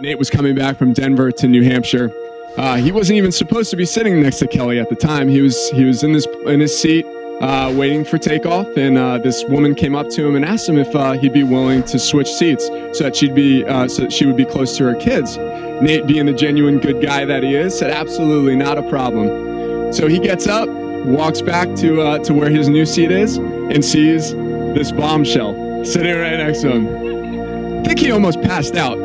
Nate was coming back from Denver to New Hampshire. He wasn't even supposed to be sitting next to Kelley at the time. He was in his seat waiting for takeoff, and this woman came up to him and asked him if he'd be willing to switch seats so that she would be close to her kids. Nate, being the genuine good guy that he is, said absolutely not a problem. So he gets up, walks back to where his new seat is, and sees this bombshell sitting right next to him. I think he almost passed out,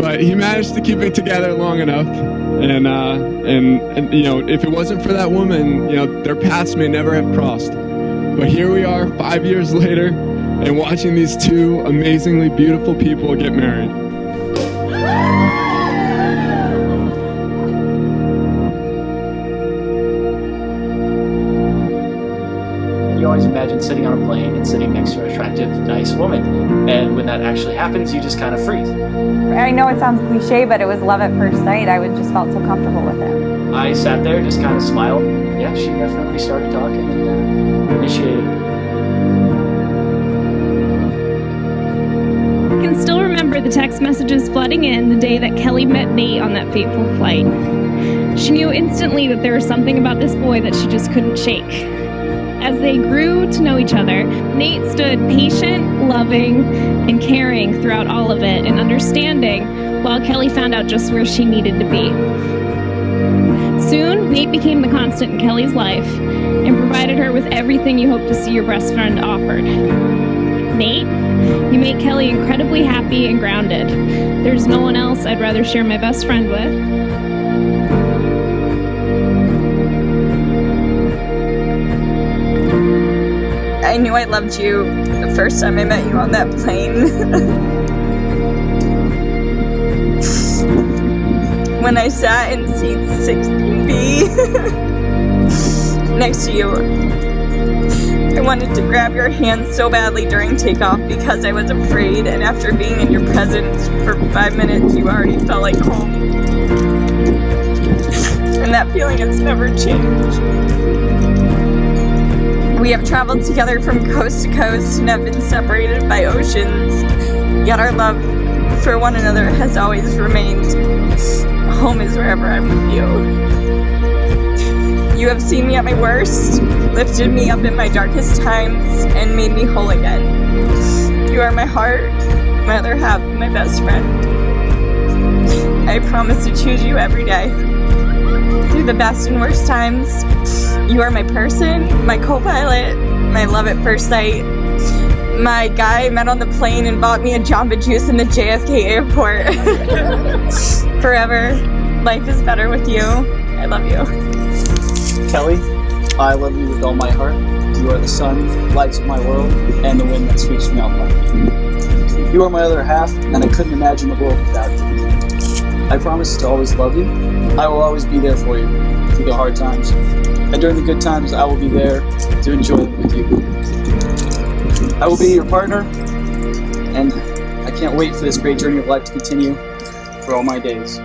but he managed to keep it together long enough. And you know, if it wasn't for that woman, you know, their paths may never have crossed. But here we are 5 years later, and watching these two amazingly beautiful people get married. You always imagine sitting on a plane and sitting next to an attractive, nice woman. And when that actually happens, you just kind of freeze. I know it sounds cliche, but it was love at first sight. I just felt so comfortable with him. I sat there, just kind of smiled. Yeah, she definitely started talking and initiated. I can still remember the text messages flooding in the day that Kelley met Nate on that fateful flight. She knew instantly that there was something about this boy that she just couldn't shake. As they grew to know each other, Nate stood patient, loving, and caring throughout all of it and understanding, while Kelley found out just where she needed to be. Soon, Nate became the constant in Kelley's life and provided her with everything you hope to see your best friend offered. Nate, you make Kelley incredibly happy and grounded. There's no one else I'd rather share my best friend with. I knew I loved you the first time I met you on that plane. When I sat in seat 16B next to you, I wanted to grab your hand so badly during takeoff because I was afraid, and after being in your presence for 5 minutes, you already felt like home. And that feeling has never changed. We have traveled together from coast to coast and have been separated by oceans, yet our love for one another has always remained. Home is wherever I'm with you. You have seen me at my worst, lifted me up in my darkest times, and made me whole again. You are my heart, my other half, my best friend. I promise to choose you every day. Through the best and worst times, you are my person, my co-pilot, my love at first sight, my guy I met on the plane and bought me a Jamba Juice in the JFK airport. Forever, life is better with you. I love you. Kelley, I love you with all my heart. You are the sun, lights of my world, and the wind that sweeps me off my feet. You are my other half, and I couldn't imagine the world without you. I promise to always love you. I will always be there for you through the hard times. And during the good times, I will be there to enjoy them with you. I will be your partner, and I can't wait for this great journey of life to continue for all my days.